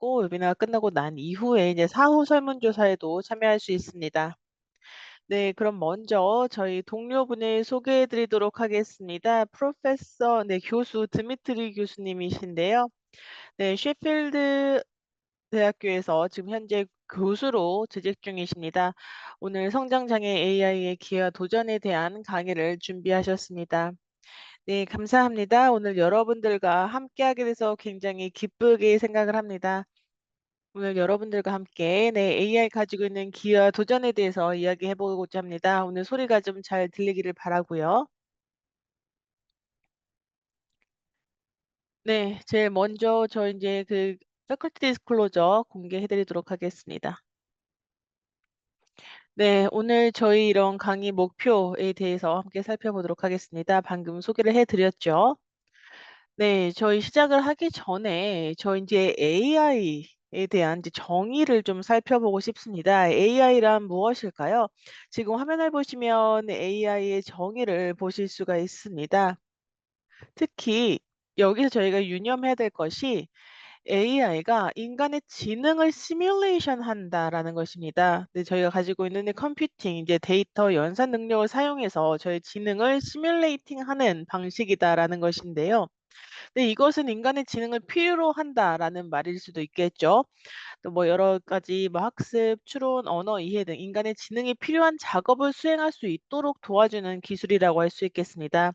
있고 웨비나가 끝나고 난 이후에 이제 사후 설문조사에도 참여할 수 있습니다. 네, 그럼 먼저 저희 동료분을 소개해 드리도록 하겠습니다. 프로페서, 네, 교수 드미트리 교수님이신데요. 네, 셰필드 대학교에서 지금 현재 교수로 재직 중이십니다. 오늘 성장장애 AI의 기회와 도전에 대한 강의를 준비하셨습니다. 네, 감사합니다. 오늘 여러분들과 함께하게 돼서 굉장히 기쁘게 생각을 합니다. 오늘 여러분들과 함께 네, AI 가지고 있는 기회와 도전에 대해서 이야기해 보고자 합니다. 오늘 소리가 좀 잘 들리기를 바라고요. 네, 제일 먼저 저 이제 그 faculty disclosure 공개해 드리도록 하겠습니다. 네, 오늘 저희 이런 강의 목표에 대해서 함께 살펴보도록 하겠습니다. 방금 소개를 해 드렸죠. 네. 저희 시작을 하기 전에 저 인제 AI에 대한 이제 정의를 좀 살펴보고 싶습니다. AI란 무엇일까요? 지금 화면을 보시면 AI의 정의를 보실 수가 있습니다. 특히 여기서 저희가 유념해야 될 것이 AI가 인간의 지능을 시뮬레이션 한다라는 것입니다. 네, 저희가 가지고 있는 이 컴퓨팅 이제 데이터 연산 능력을 사용해서 저희 지능을 시뮬레이팅 하는 방식이다라는 것인데요. 네, 이것은 인간의 지능을 필요로 한다라는 말일 수도 있겠죠. 또 뭐 여러 가지 뭐 학습, 추론, 언어 이해 등 인간의 지능이 필요한 작업을 수행할 수 있도록 도와주는 기술이라고 할 수 있겠습니다.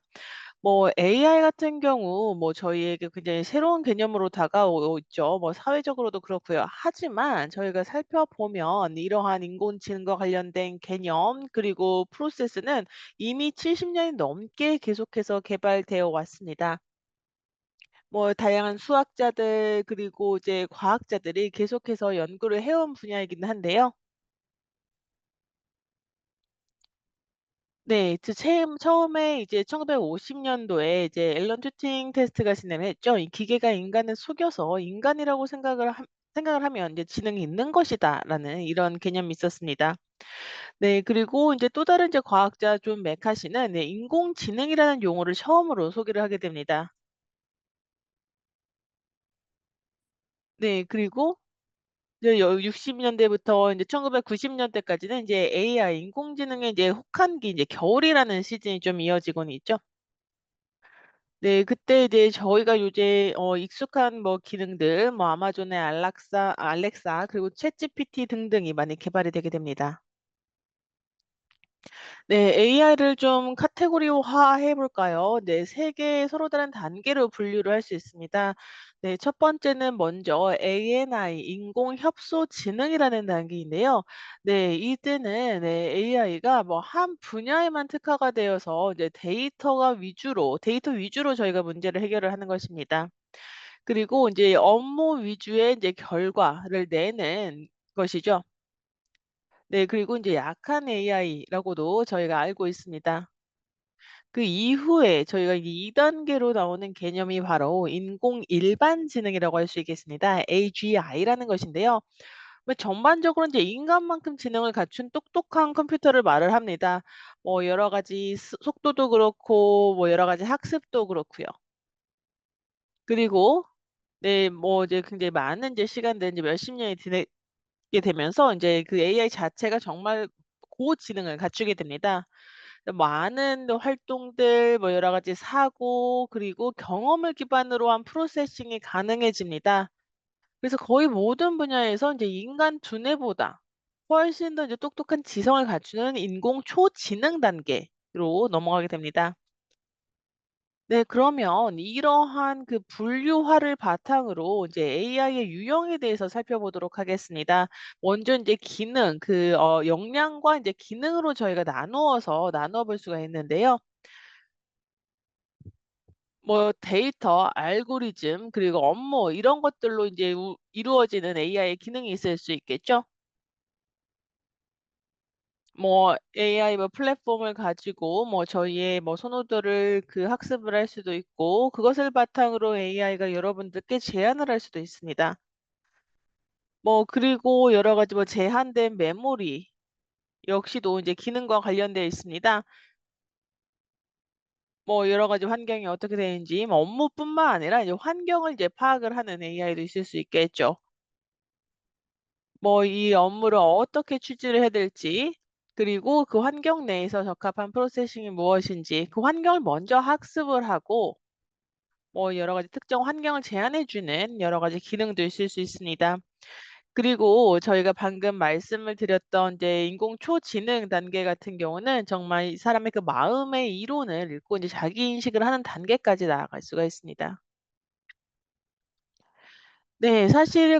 뭐 AI 같은 경우 뭐 저희에게 굉장히 새로운 개념으로 다가오고 있죠. 뭐 사회적으로도 그렇고요. 하지만 저희가 살펴보면 이러한 인공지능과 관련된 개념 그리고 프로세스는 이미 70년이 넘게 계속해서 개발되어 왔습니다. 뭐 다양한 수학자들 그리고 이제 과학자들이 계속해서 연구를 해온 분야이기는 한데요. 네. 처음에 이제 1950 년도에 이제 앨런 튜팅 테스트가 진행을 했죠. 이 기계가 인간을 속여서 인간이라고 생각을 하면 이제 '지능이 있는 것이다.'라는 이런 개념이 있었습니다. 네. 그리고 인제 또 다른 이제 과학자 존 메카시는 네 인공지능이라는 용어를 처음으로 소개를 하게 됩니다. 네. 그리고 이제 60 년대부터 인제 1990 년대까지는 인제 AI 인공지능의 이제 혹한기 이제 겨울이라는 시즌이 좀 이어지고는 있죠. 네. 그때 이제 저희가 요새 익숙한 뭐 기능들 뭐 아마존의 알렉사 그리고 챗GPT 등등이 많이 개발이 되게 됩니다. 네. AI를 좀 카테고리화해 볼까요? 네. 3개 서로 다른 단계로 분류를 할 수 있습니다. 네. 첫 번째는 먼저 ANI 인공 협소 지능이라는 단계인데요. 네. 이때는 네 AI가 뭐 한 분야에만 특화가 되어서 이제 데이터 위주로 저희가 문제를 해결을 하는 것입니다. 그리고 인제 업무 위주의 인제 결과를 내는 것이죠. 네. 그리고 인제 약한 AI라고도 저희가 알고 있습니다. 그 이후에 저희가 이제 2 단계로 나오는 개념이 바로 인공 일반 지능이라고 할 수 있겠습니다. AGI라는 것인데요. 뭐 전반적으로 인제 인간만큼 지능을 갖춘 똑똑한 컴퓨터를 말을 합니다. 뭐 여러 가지 속도도 그렇고 뭐 여러 가지 학습도 그렇고요. 그리고 네 뭐 이제 굉장히 많은 이제 시간들 이제 몇십 년이 지내게 되면서 인제 그 AI 자체가 정말 고지능을 갖추게 됩니다. 많은 활동들 뭐 여러 가지 사고 그리고 경험을 기반으로 한 프로세싱이 가능해집니다. 그래서 거의 모든 분야에서 인제 인간 두뇌보다 훨씬 더 이제 똑똑한 지성을 갖추는 인공 초지능 단계로 넘어가게 됩니다. 네, 그러면 이러한 그 분류화를 바탕으로 이제 AI의 유형에 대해서 살펴보도록 하겠습니다. 먼저 인제 기능 역량과 인제 기능으로 저희가 나누어 볼 수가 있는데요. 뭐 데이터, 알고리즘 그리고 업무 이런 것들로 인제 이루어지는 AI의 기능이 있을 수 있겠죠. 뭐 AI 뭐 플랫폼을 가지고 뭐 저희의 뭐 선호도를 학습을 할 수도 있고 그것을 바탕으로 AI가 여러분들께 제안을 할 수도 있습니다. 뭐 그리고 여러 가지 뭐 제한된 메모리 역시도 이제 기능과 관련되어 있습니다. 뭐 여러 가지 환경이 어떻게 되는지 뭐 업무뿐만 아니라 이제 환경을 이제 파악을 하는 AI도 있을 수 있겠죠. 뭐 이 업무를 어떻게 추진을 해야 될지, 그리고 그 환경 내에서 적합한 프로세싱이 무엇인지 그 환경을 먼저 학습을 하고 뭐 여러 가지 특정 환경을 제안해 주는 여러 가지 기능도 있을 수 있습니다. 그리고 저희가 방금 말씀을 드렸던 이제 인공 초지능 단계 같은 경우는 정말 이 사람의 그 마음의 이론을 읽고 이제 자기 인식을 하는 단계까지 나아갈 수가 있습니다. 네. 사실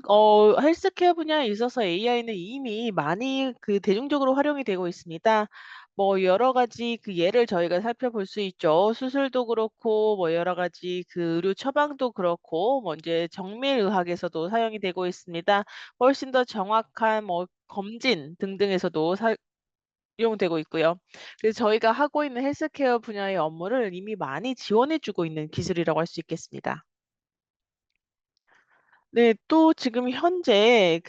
헬스케어 분야에 있어서 AI는 이미 많이 그 대중적으로 활용이 되고 있습니다. 뭐 여러 가지 그 예를 저희가 살펴볼 수 있죠. 수술도 그렇고 뭐 여러 가지 그 의료 처방도 그렇고 뭐 인제 정밀의학에서도 사용이 되고 있습니다. 훨씬 더 정확한 뭐 검진 등등에서도 사용되고 있고요. 그래서 저희가 하고 있는 헬스케어 분야의 업무를 이미 많이 지원해 주고 있는 기술이라고 할 수 있겠습니다. 네. 또 지금 현재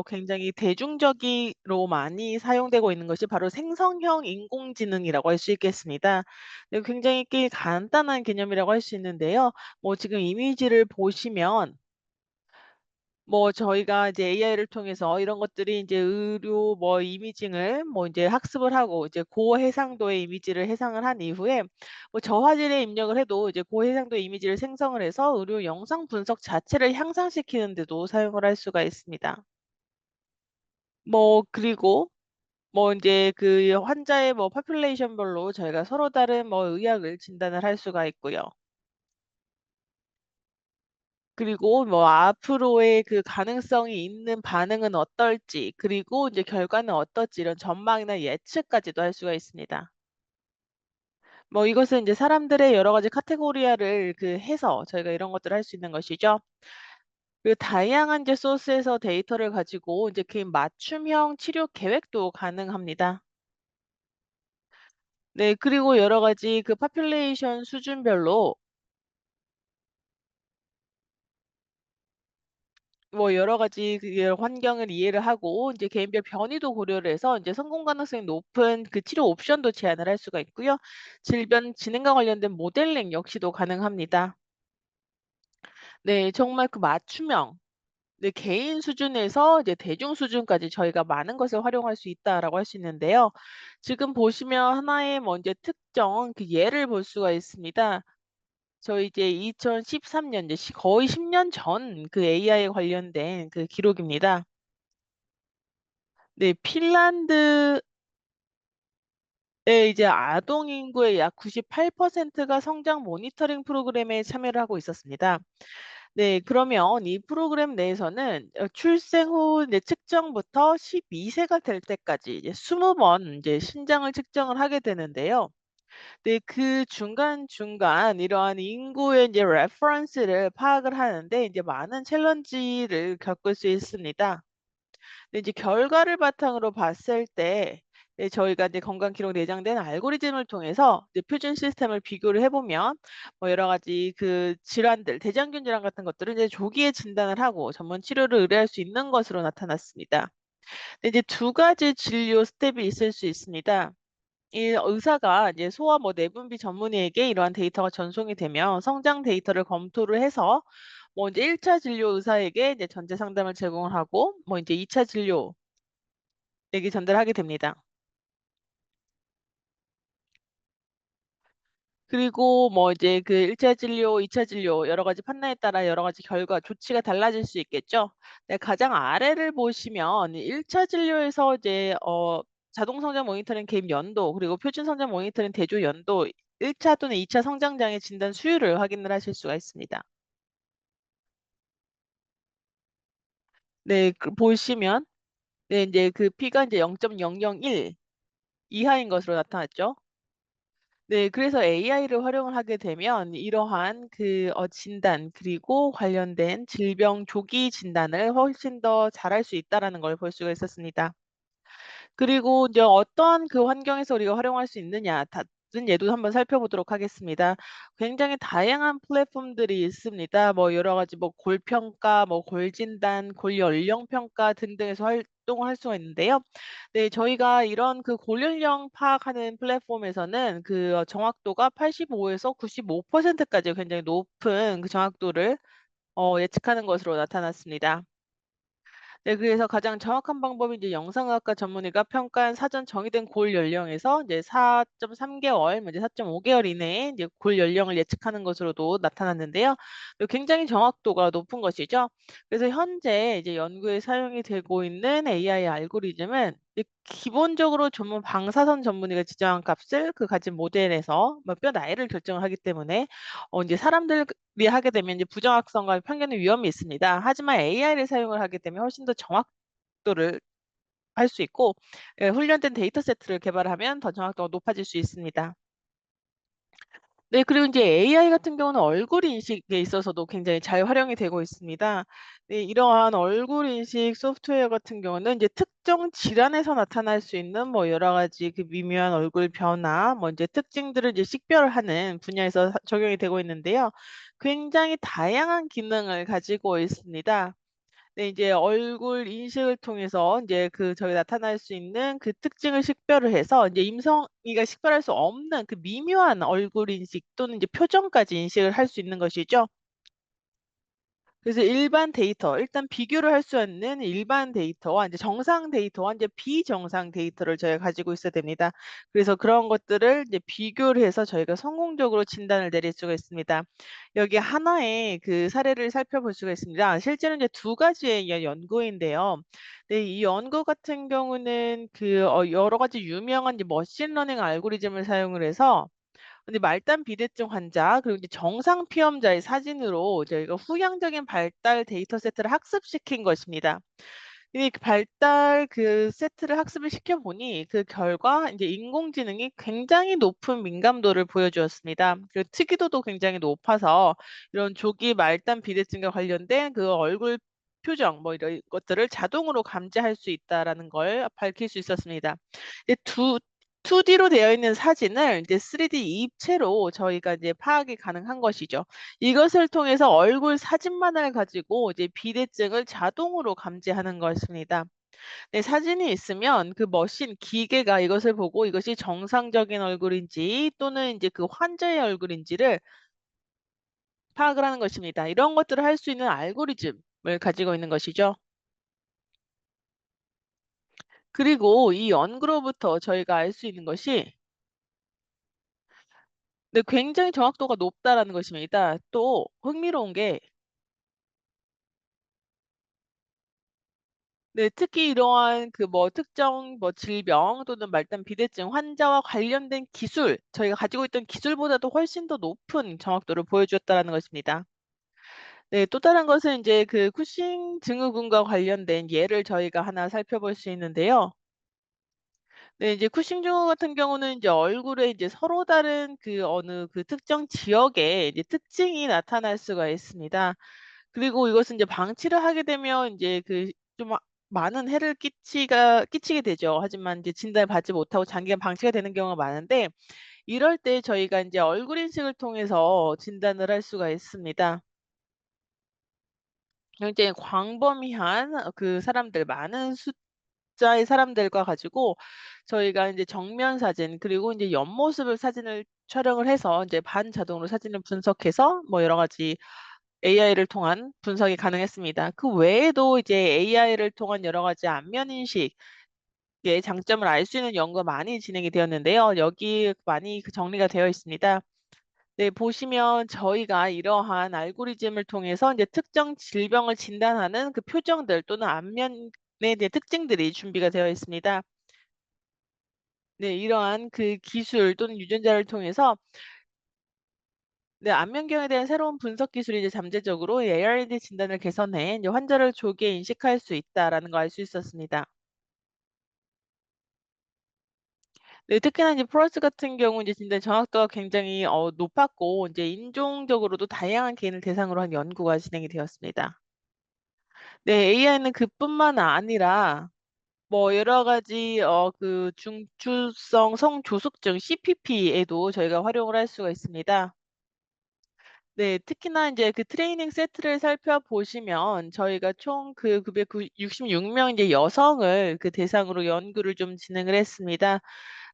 굉장히 대중적으로 많이 사용되고 있는 것이 바로 생성형 인공지능이라고 할 수 있겠습니다. 네, 굉장히 꽤 간단한 개념이라고 할 수 있는데요. 뭐 지금 이미지를 보시면 뭐 저희가 이제 AI를 통해서 이런 것들이 인제 의료 뭐 이미징을 뭐 인제 학습을 하고 이제 고해상도의 이미지를 해상을 한 이후에 뭐 저화질에 입력을 해도 이제 고해상도의 이미지를 생성을 해서 의료 영상 분석 자체를 향상시키는 데도 사용을 할 수가 있습니다. 뭐 그리고 뭐 인제 그 환자의 뭐 population별로 저희가 서로 다른 뭐 의학을 진단을 할 수가 있고요. 그리고 뭐 앞으로의 그 가능성이 있는 반응은 어떨지, 그리고 이제 결과는 어떨지 이런 전망이나 예측까지도 할 수가 있습니다. 뭐 이것은 인제 사람들의 여러 가지 카테고리화를 해서 저희가 이런 것들을 할 수 있는 것이죠. 그리고 다양한 이제 소스에서 데이터를 가지고 이제 그 맞춤형 치료 계획도 가능합니다. 네. 그리고 여러 가지 그 population 수준별로 뭐 여러 가지 환경을 이해를 하고 이제 개인별 변이도 고려를 해서 인제 성공 가능성이 높은 그 치료 옵션도 제안을 할 수가 있고요. 질병 진행과 관련된 모델링 역시도 가능합니다. 네. 정말 그 맞춤형, 네, 개인 수준에서 이제 대중 수준까지 저희가 많은 것을 활용할 수 있다라고 할 수 있는데요. 지금 보시면 하나의 뭐 인제 특정 그 예를 볼 수가 있습니다. 저희 이제 2013년 이제 거의 10년 전 그 AI에 관련된 그 기록입니다. 네. 핀란드의 이제 아동 인구의 약 98%가 성장 모니터링 프로그램에 참여를 하고 있었습니다. 네. 그러면 이 프로그램 내에서는 출생 후 이제 측정부터 12 세가 될 때까지 이제 20번 인제 신장을 측정을 하게 되는데요. 네. 그 중간중간 이러한 인구의 인제 레퍼런스를 파악을 하는데 이제 많은 챌린지를 겪을 수 있습니다. 근데 이제 결과를 바탕으로 봤을 때 저희가 이제 건강 기록 내장된 알고리즘을 통해서 이제 표준 시스템을 비교를 해 보면 뭐 여러 가지 그 질환들, 대장균 질환 같은 것들을 이제 조기에 진단을 하고 전문 치료를 의뢰할 수 있는 것으로 나타났습니다. 근데 이제 두 가지 진료 스텝이 있을 수 있습니다. 이 의사가 이제 소아 뭐 내분비 전문의에게 이러한 데이터가 전송이 되면 성장 데이터를 검토를 해서 뭐 인제 1차 진료 의사에게 이제 전제 상담을 제공을 하고 뭐 인제 2차 진료에게 전달하게 됩니다. 그리고 뭐 이제 그 1차 진료, 2차 진료 여러 가지 판단에 따라 여러 가지 결과 조치가 달라질 수 있겠죠. 네, 가장 아래를 보시면 1차 진료에서 이제 자동 성장 모니터링 개입 연도, 그리고 표준 성장 모니터링 대조 연도, 1차 또는 2차 성장 장애 진단 수율을 확인을 하실 수가 있습니다. 네. 보시면 네 인제 그 P가 인제 0.001 이하인 것으로 나타났죠. 네. 그래서 AI를 활용을 하게 되면 이러한 진단, 그리고 관련된 질병 조기 진단을 훨씬 더 잘할 수 있다라는 걸 볼 수가 있었습니다. 그리고 이제 어떠한 그 환경에서 우리가 활용할 수 있느냐, 다른 예도 한번 살펴보도록 하겠습니다. 굉장히 다양한 플랫폼들이 있습니다. 뭐 여러 가지 뭐 골 평가, 뭐 골 진단, 골 연령 평가 등등에서 활동을 할 수가 있는데요. 네, 저희가 이런 그 골 연령 파악하는 플랫폼에서는 정확도가 85 에서 95% 까지 굉장히 높은 그 정확도를 예측하는 것으로 나타났습니다. 네, 그래서 가장 정확한 방법이 이제 영상의학과 전문의가 평가한 사전 정의된 골 연령에서 이제 4.3 개월, 뭐 이제 4.5 개월 이내에 이제 골 연령을 예측하는 것으로도 나타났는데요. 굉장히 정확도가 높은 것이죠. 그래서 현재 이제 연구에 사용이 되고 있는 AI 알고리즘은 이제 기본적으로 전문 방사선 전문의가 지정한 값을 그 가진 모델에서 뭐 뼈 나이를 결정을 하기 때문에 이제 사람들이 하게 되면 이제 부정확성과 편견의 위험이 있습니다. 하지만 AI를 사용을 하게 되면 훨씬 더 정확도를 할 수 있고, 예, 훈련된 데이터 세트를 개발하면 더 정확도가 높아질 수 있습니다. 네, 그리고 인제 AI 같은 경우는 얼굴 인식에 있어서도 굉장히 잘 활용이 되고 있습니다. 네, 이러한 얼굴 인식 소프트웨어 같은 경우는 인제 특정 질환에서 나타날 수 있는 뭐 여러 가지 그 미묘한 얼굴 변화, 뭐 인제 특징들을 이제 식별하는 분야에서 적용이 되고 있는데요. 굉장히 다양한 기능을 가지고 있습니다. 네, 이제 얼굴 인식을 통해서 인제 그 저기 나타날 수 있는 그 특징을 식별을 해서 인제 임성이가 식별할 수 없는 그 미묘한 얼굴 인식 또는 이제 표정까지 인식을 할 수 있는 것이죠. 그래서 일반 데이터, 일단 비교를 할 수 있는 일반 데이터와 인제 정상 데이터와 인제 비정상 데이터를 저희가 가지고 있어야 됩니다. 그래서 그런 것들을 이제 비교를 해서 저희가 성공적으로 진단을 내릴 수가 있습니다. 여기 하나의 그 사례를 살펴볼 수가 있습니다. 실제로 이제 두 가지의 연구인데요. 네, 이 연구 같은 경우는 그 여러 가지 유명한 이제 머신 러닝 알고리즘을 사용을 해서 근데 말단 비대증 환자 그리고 이제 정상 피험자의 사진으로 저희가 후향적인 발달 데이터 세트를 학습시킨 것입니다. 이 발달 그 세트를 학습을 시켜 보니 그 결과 인제 인공지능이 굉장히 높은 민감도를 보여주었습니다. 그리고 특이도도 굉장히 높아서 이런 조기 말단 비대증과 관련된 그 얼굴 표정 뭐 이런 것들을 자동으로 감지할 수 있다라는 걸 밝힐 수 있었습니다. 이제 2D로 되어 있는 사진을 이제 3D 입체로 저희가 이제 파악이 가능한 것이죠. 이것을 통해서 얼굴 사진만을 가지고 이제 비대증을 자동으로 감지하는 것입니다. 네, 사진이 있으면 그 머신 기계가 이것을 보고 이것이 정상적인 얼굴인지 또는 이제 그 환자의 얼굴인지를 파악을 하는 것입니다. 이런 것들을 할 수 있는 알고리즘을 가지고 있는 것이죠. 그리고 이 연구로부터 저희가 알 수 있는 것이 네, 굉장히 정확도가 높다라는 것입니다. 또 흥미로운 게 네, 특히 이러한 그 뭐 특정 뭐 질병 또는 말단 비대증 환자와 관련된 기술, 저희가 가지고 있던 기술보다도 훨씬 더 높은 정확도를 보여주었다라는 것입니다. 네, 또 다른 것은 인제 그 쿠싱 증후군과 관련된 예를 저희가 하나 살펴볼 수 있는데요. 네, 이제 쿠싱 증후 같은 경우는 이제 얼굴에 이제 서로 다른 그 어느 그 특정 지역에 이제 특징이 나타날 수가 있습니다. 그리고 이것은 이제 방치를 하게 되면 인제 그 좀 많은 해를 끼치게 되죠. 하지만 이제 진단을 받지 못하고 장기간 방치가 되는 경우가 많은데 이럴 때 저희가 인제 얼굴 인식을 통해서 진단을 할 수가 있습니다. 굉장히 광범위한 그 사람들 많은 숫자의 사람들과 가지고 저희가 인제 정면 사진 그리고 인제 옆모습을 사진을 촬영을 해서 인제 반자동으로 사진을 분석해서 뭐 여러 가지 AI를 통한 분석이 가능했습니다. 그 외에도 이제 AI를 통한 여러 가지 안면 인식의 장점을 알 수 있는 연구가 많이 진행이 되었는데요. 여기 많이 그 정리가 되어 있습니다. 네, 보시면 저희가 이러한 알고리즘을 통해서 인제 특정 질병을 진단하는 그 표정들 또는 안면에 대한 특징들이 준비가 되어 있습니다. 네, 이러한 그 기술 또는 유전자를 통해서 네, 안면경에 대한 새로운 분석 기술이 이제 잠재적으로 ARD 진단을 개선해 이제 환자를 조기에 인식할 수 있다라는 걸 알 수 있었습니다. 네, 특히나 이제 프로스 같은 경우 이제 진단 정확도가 굉장히 높았고 이제 인종적으로도 다양한 개인을 대상으로 한 연구가 진행이 되었습니다. 네, AI는 그뿐만 아니라 뭐 여러 가지 그 중추성 성조숙증 CPP에도 저희가 활용을 할 수가 있습니다. 네. 특히나 인제 그 트레이닝 세트를 살펴보시면 저희가 총 그 966 명 이제 여성을 그 대상으로 연구를 좀 진행을 했습니다.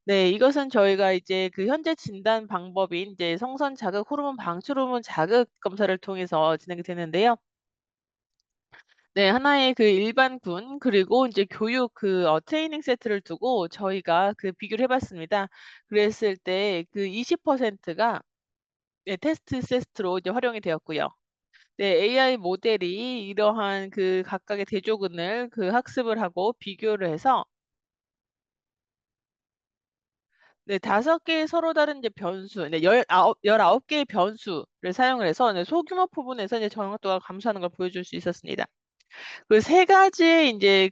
네. 이것은 저희가 이제 그 현재 진단 방법인 이제 성선 자극, 호르몬 방출 호르몬 자극 검사를 통해서 진행이 되는데요. 네. 하나의 그 일반군 그리고 인제 교육 트레이닝 세트를 두고 저희가 비교를 해 봤습니다. 그랬을 때 20%가 네 테스트 세트로 이제 활용이 되었고요. 네 AI 모델이 이러한 각각의 대조군을 학습을 하고 비교를 해서 네 5 개의 서로 다른 이제 변수 네 19 개의 변수를 사용을 해서 네 소규모 부분에서 이제 정확도가 감소하는 걸 보여줄 수 있었습니다. 그 3 가지의 인제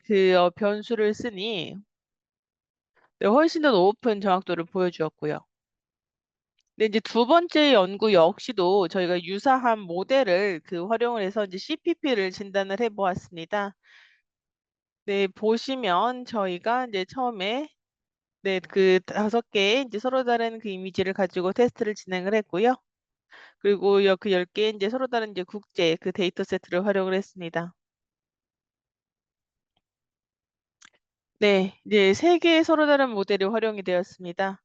변수를 쓰니 네 훨씬 더 높은 정확도를 보여주었고요. 근데 이제 두 번째 연구 역시도 저희가 유사한 모델을 활용을 해서 이제 CPP를 진단을 해 보았습니다. 네 보시면 저희가 인제 처음에 네 5 개의 인제 서로 다른 이미지를 가지고 테스트를 진행을 했고요. 그리고 10 개의 인제 서로 다른 이제 국제 데이터 세트를 활용을 했습니다. 네. 이제 3 개의 서로 다른 모델이 활용이 되었습니다.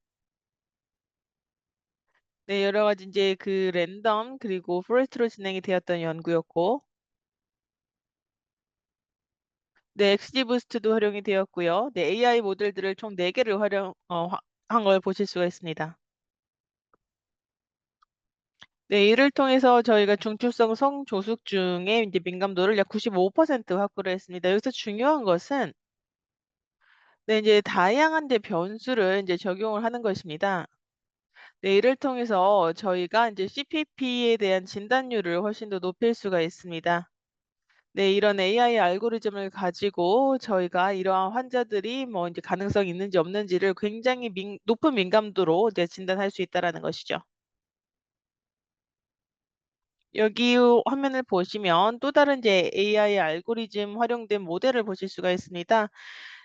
네. 여러 가지 인제 랜덤 그리고 포레스트로 진행이 되었던 연구였고 네 엑스지부스트도 활용이 되었고요. 네 AI 모델들을 총 4 개를 활용 화 한 걸 보실 수가 있습니다. 네 이를 통해서 저희가 중추성 성조숙 중에 인제 민감도를 약 95% 확보를 했습니다. 여기서 중요한 것은 네 이제 다양한 변수를 인제 적용을 하는 것입니다. 네 이를 통해서 저희가 인제 CPP에 대한 진단율을 훨씬 더 높일 수가 있습니다. 네. 이런 AI 알고리즘을 가지고 저희가 이러한 환자들이 뭐 인제 가능성이 있는지 없는지를 굉장히 높은 민감도로 이제 진단할 수 있다라는 것이죠. 여기 화면을 보시면 또 다른 이제 AI 알고리즘 활용된 모델을 보실 수가 있습니다.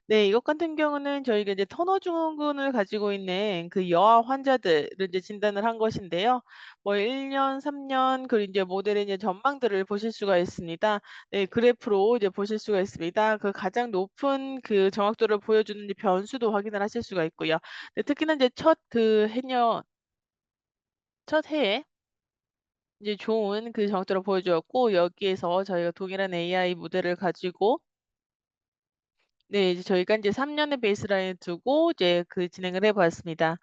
네. 이것 같은 경우는 저희가 이제 터너 증후군을 가지고 있는 여아 환자들을 이제 진단을 한 것인데요. 뭐 1 년, 3년 그리고 인제 모델의 이제 전망들을 보실 수가 있습니다. 네. 그래프로 이제 보실 수가 있습니다. 가장 높은 정확도를 보여주는 이제 변수도 확인을 하실 수가 있고요. 네 특히나 이제 첫 해에 이제 좋은 정확도를 보여주었고 여기에서 저희가 동일한 AI 모델을 가지고 네. 이제 저희가 인제 3 년의 베이스라인을 두고 이제 진행을 해 보았습니다.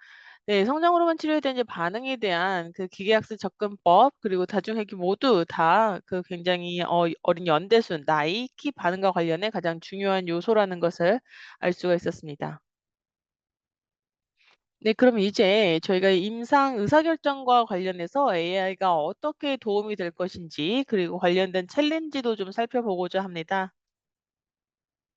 네. 성장 호르몬 치료에 대한 이제 반응에 대한 기계학습 접근법 그리고 다중회귀 모두 다 굉장히 어린 연대순, 나이, 키 반응과 관련해 가장 중요한 요소라는 것을 알 수가 있었습니다. 네. 그럼 이제 저희가 임상 의사결정과 관련해서 AI가 어떻게 도움이 될 것인지 그리고 관련된 챌린지도 좀 살펴보고자 합니다.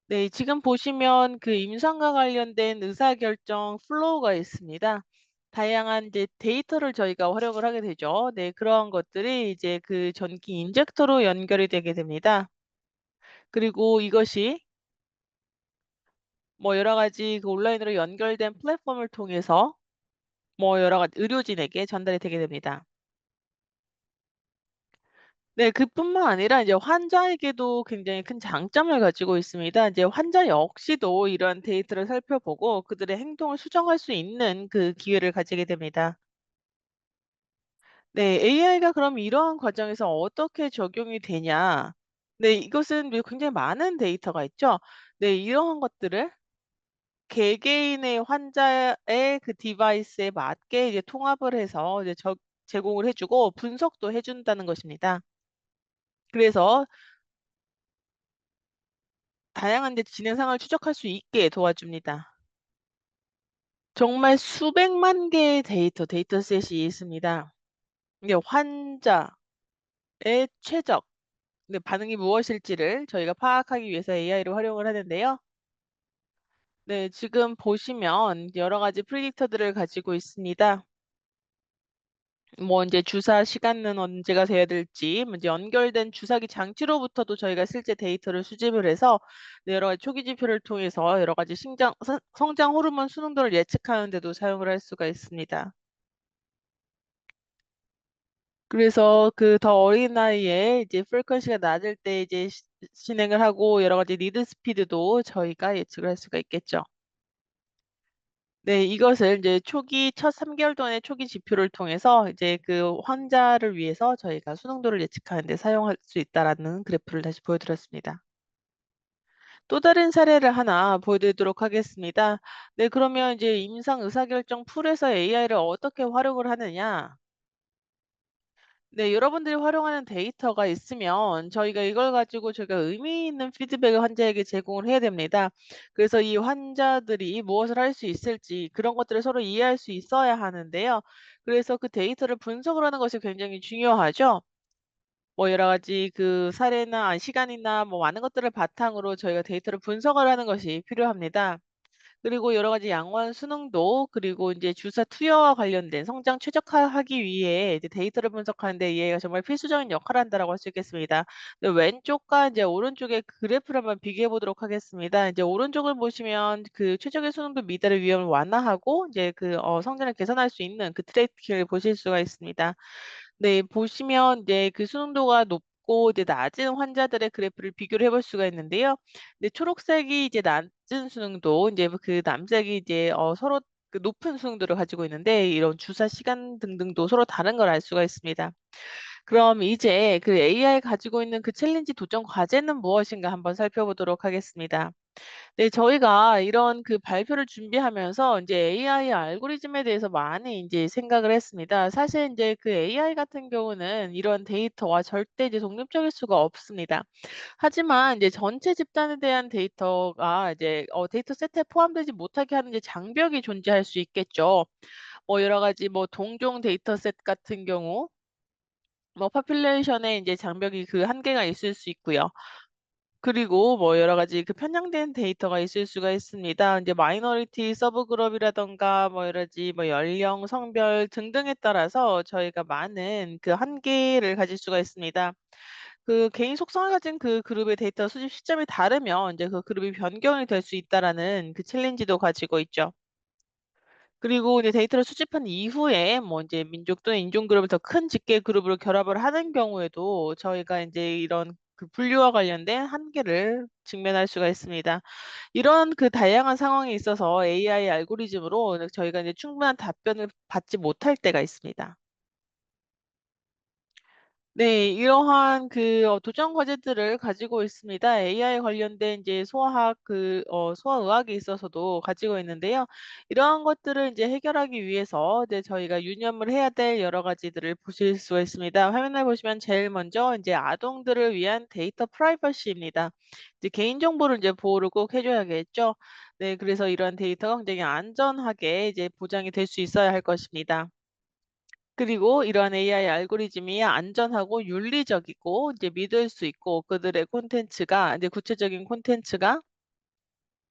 네. 지금 보시면 임상과 관련된 의사결정 플로우가 있습니다. 다양한 이제 데이터를 저희가 활용을 하게 되죠. 네. 그러한 것들이 이제 전기 인젝터로 연결이 되게 됩니다. 그리고 이것이 뭐 여러 가지 온라인으로 연결된 플랫폼을 통해서 뭐 여러 가지 의료진에게 전달이 되게 됩니다. 네. 그뿐만 아니라 이제 환자에게도 굉장히 큰 장점을 가지고 있습니다. 이제 환자 역시도 이러한 데이터를 살펴보고 그들의 행동을 수정할 수 있는 기회를 가지게 됩니다. 네. AI가 그럼 이러한 과정에서 어떻게 적용이 되냐. 네. 이것은 굉장히 많은 데이터가 있죠. 네. 이러한 것들을 개개인의 환자의 디바이스에 맞게 이제 통합을 해서 이제 제공을 해 주고 분석도 해 준다는 것입니다. 그래서 다양한 진행 상황을 추적할 수 있게 도와줍니다. 정말 수백만 개의 데이터셋이 있습니다. 이게 환자의 최적 반응이 무엇일지를 저희가 파악하기 위해서 AI를 활용을 하는데요. 네 지금 보시면 여러 가지 프리딕터들을 가지고 있습니다. 뭐 인제 주사 시간은 언제가 돼야 될지 뭐 이제 연결된 주사기 장치로부터도 저희가 실제 데이터를 수집을 해서 네 여러 가지 초기 지표를 통해서 여러 가지 성장 호르몬 수능도를 예측하는 데도 사용을 할 수가 있습니다. 그래서 더 어린 나이에 이제 프리퀀시가 낮을 때 이제 진행을 하고 여러 가지 리드 스피드도 저희가 예측을 할 수가 있겠죠. 네. 이것을 이제 초기 첫 3 개월 동안의 초기 지표를 통해서 이제 환자를 위해서 저희가 수능도를 예측하는 데 사용할 수 있다라는 그래프를 다시 보여 드렸습니다. 또 다른 사례를 하나 보여드리도록 하겠습니다. 네, 그러면 이제 임상 의사결정 툴에서 AI를 어떻게 활용을 하느냐? 네, 여러분들이 활용하는 데이터가 있으면 저희가 이걸 가지고 저희가 의미 있는 피드백을 환자에게 제공을 해야 됩니다. 그래서 이 환자들이 무엇을 할 수 있을지 그런 것들을 서로 이해할 수 있어야 하는데요. 그래서 그 데이터를 분석을 하는 것이 굉장히 중요하죠. 뭐 여러 가지 그 사례나 시간이나 뭐 많은 것들을 바탕으로 저희가 데이터를 분석을 하는 것이 필요합니다. 그리고 여러 가지 양원 수능도 그리고 인제 주사 투여와 관련된 성장 최적화하기 위해 이제 데이터를 분석하는 데 얘가 정말 필수적인 역할을 한다라고 할 수 있겠습니다. 네, 왼쪽과 인제 오른쪽의 그래프를 한번 비교해 보도록 하겠습니다. 이제 오른쪽을 보시면 그 최적의 수능도 미달의 위험을 완화하고 이제 그 성장을 개선할 수 있는 그 트래킹을 보실 수가 있습니다. 네. 보시면 이제 그 수능도가 높고 이제 낮은 환자들의 그래프를 비교를 해볼 수가 있는데요. 네, 초록색이 이제 낮은 수능도 인제 그 남색이 이제 서로 그 높은 수능도를 가지고 있는데 이런 주사 시간 등등도 서로 다른 걸 알 수가 있습니다. 그럼 이제 그 AI 가지고 있는 그 챌린지 도전 과제는 무엇인가 한번 살펴보도록 하겠습니다. 네, 저희가 이런 그 발표를 준비하면서 인제 AI 알고리즘에 대해서 많이 인제 생각을 했습니다. 사실 인제 그 AI 같은 경우는 이런 데이터와 절대 이제 독립적일 수가 없습니다. 하지만 이제 전체 집단에 대한 데이터가 이제 데이터 세트에 포함되지 못하게 하는 이제 장벽이 존재할 수 있겠죠. 뭐 여러 가지 뭐 동종 데이터셋 같은 경우 뭐 파퓰레이션에 인제 장벽이 그 한계가 있을 수 있고요. 그리고 뭐 여러 가지 그 편향된 데이터가 있을 수가 있습니다. 인제 마이너리티 서브그룹이라든가 뭐 여러 가지 뭐 연령, 성별 등등에 따라서 저희가 많은 그 한계를 가질 수가 있습니다. 그 개인 속성을 가진 그 그룹의 데이터 수집 시점이 다르면 인제 그 그룹이 변경이 될 수 있다라는 그 챌린지도 가지고 있죠. 그리고 이제 데이터를 수집한 이후에 뭐 인제 민족 또는 인종 그룹을 더 큰 집계 그룹으로 결합을 하는 경우에도 저희가 인제 이런 그 분류와 관련된 한계를 직면할 수가 있습니다. 이런 그 다양한 상황에 있어서 AI 알고리즘으로 저희가 이제 충분한 답변을 받지 못할 때가 있습니다. 네. 이러한 그 도전 과제들을 가지고 있습니다. AI 관련된 이제 소화학 소화의학에 있어서도 가지고 있는데요. 이러한 것들을 이제 해결하기 위해서 이제 저희가 유념을 해야 될 여러 가지들을 보실 수가 있습니다. 화면을 보시면 제일 먼저 이제 아동들을 위한 데이터 프라이버시입니다. 이제 개인정보를 이제 보호를 꼭 해 줘야겠죠. 네. 그래서 이러한 데이터가 굉장히 안전하게 이제 보장이 될 수 있어야 할 것입니다. 그리고 이러한 AI 알고리즘이 안전하고 윤리적이고 이제 믿을 수 있고 그들의 콘텐츠가 이제 구체적인 콘텐츠가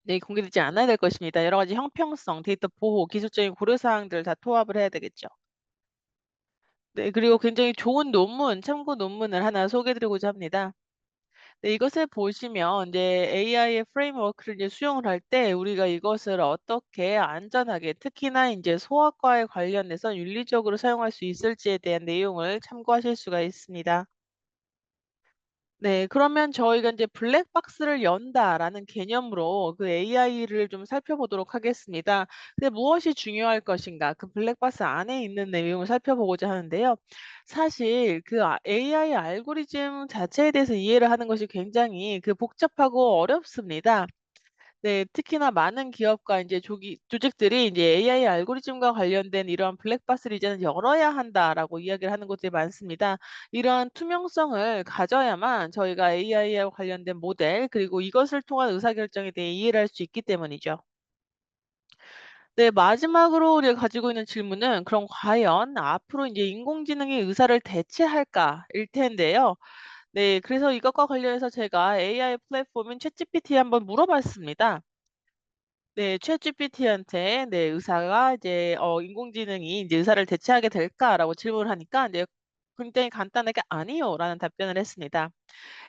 네, 공개되지 않아야 될 것입니다. 여러 가지 형평성, 데이터 보호, 기술적인 고려 사항들을 다 토합을 해야 되겠죠. 네, 그리고 굉장히 좋은 논문, 참고 논문을 하나 소개해 드리고자 합니다. 네, 이것을 보시면 이제 AI의 프레임워크를 이제 수용을 할 때 우리가 이것을 어떻게 안전하게 특히나 인제 소아과에 관련해서 윤리적으로 사용할 수 있을지에 대한 내용을 참고하실 수가 있습니다. 네. 그러면 저희가 인제 '블랙박스를 연다.'라는 개념으로 그 AI를 좀 살펴보도록 하겠습니다. 근데 무엇이 중요할 것인가? 그 블랙박스 안에 있는 내용을 살펴보고자 하는데요. 사실 그 AI 알고리즘 자체에 대해서 이해를 하는 것이 굉장히 그 복잡하고 어렵습니다. 네. 특히나 많은 기업과 인제 조기 조직들이 인제 "AI 알고리즘과 관련된 이러한 블랙박스를 이제는 열어야 한다."라고 이야기를 하는 곳들이 많습니다. 이러한 투명성을 가져야만 저희가 AI와 관련된 모델 그리고 이것을 통한 의사결정에 대해 이해를 할 수 있기 때문이죠. 네. 마지막으로 우리가 가지고 있는 질문은 그럼 과연 앞으로 인제 인공지능이 의사를 대체할까?일 텐데요. 네. 그래서 이것과 관련해서 제가 AI 플랫폼인 챗GPT에 한번 물어봤습니다. 네. 챗GPT한테 네 의사가 이제 "인공지능이 이제 의사를 대체하게 될까?"라고 질문을 하니까 이제 굉장히 간단하게 "아니요."라는 답변을 했습니다.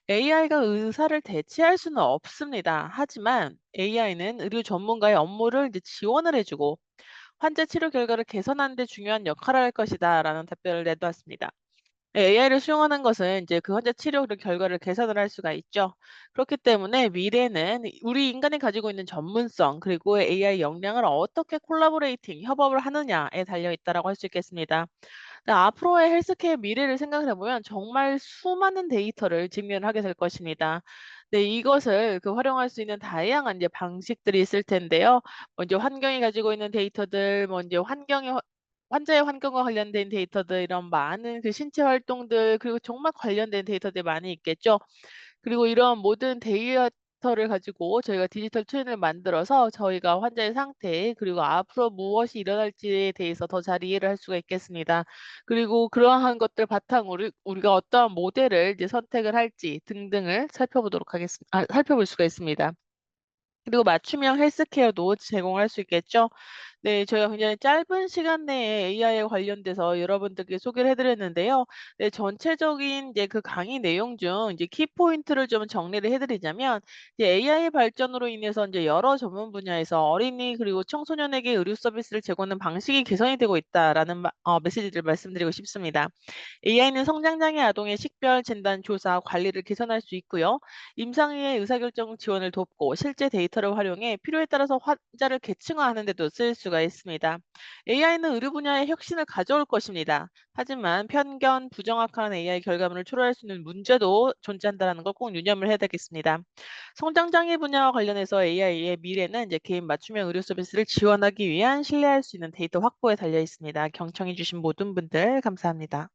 AI가 의사를 대체할 수는 없습니다. 하지만 AI는 의료 전문가의 업무를 이제 지원을 해 주고 "환자 치료 결과를 개선하는 데 중요한 역할을 할 것이다."라는 답변을 내놓았습니다. AI를 수용하는 것은 이제 그 환자 치료 그 결과를 개선을 할 수가 있죠. 그렇기 때문에 미래는 우리 인간이 가지고 있는 전문성 그리고 AI 역량을 어떻게 협업을 하느냐에 달려 있다라고 할 수 있겠습니다. 앞으로의 헬스케어 미래를 생각을 해 보면 정말 수많은 데이터를 직면하게 될 것입니다. 네, 이것을 활용할 수 있는 다양한 이제 방식들이 있을 텐데요. 먼저 환경이 가지고 있는 데이터들, 먼저 환경의 환자의 환경과 관련된 데이터들, 이런 많은 신체 활동들, 그리고 정말 관련된 데이터들이 많이 있겠죠. 그리고 이런 모든 데이터를 가지고 저희가 디지털 트윈을 만들어서 저희가 환자의 상태, 그리고 앞으로 무엇이 일어날지에 대해서 더 잘 이해를 할 수가 있겠습니다. 그리고 그러한 것들 바탕으로 우리가 어떠한 모델을 이제 선택을 할지 등등을 살펴볼 수가 있습니다. 그리고 맞춤형 헬스케어도 제공할 수 있겠죠. 네, 저희가 굉장히 짧은 시간 내에 AI에 관련돼서 여러분들께 소개를 해 드렸는데요. 네, 전체적인 이제 강의 내용 중 이제 키포인트를 좀 정리를 해 드리자면, 이제 AI 발전으로 인해서 이제 여러 전문 분야에서 어린이 그리고 청소년에게 의료 서비스를 제공하는 방식이 개선이 되고 있다라는 메시지를 말씀드리고 싶습니다. AI는 성장장애 아동의 식별 진단 조사 관리를 개선할 수 있고요. 임상의 의사결정 지원을 돕고 실제 데이터를 활용해 필요에 따라서 환자를 계층화하는 데도 쓸 수가 있습니다. AI는 의료 분야에 혁신을 가져올 것입니다. 하지만 편견, 부정확한 AI 결과물을 초래할 수 있는 문제도 존재한다는 걸 꼭 유념을 해야 되겠습니다. 성장장애 분야와 관련해서 AI의 미래는 이제 개인 맞춤형 의료 서비스를 지원하기 위한 신뢰할 수 있는 데이터 확보에 달려 있습니다. 경청해 주신 모든 분들 감사합니다.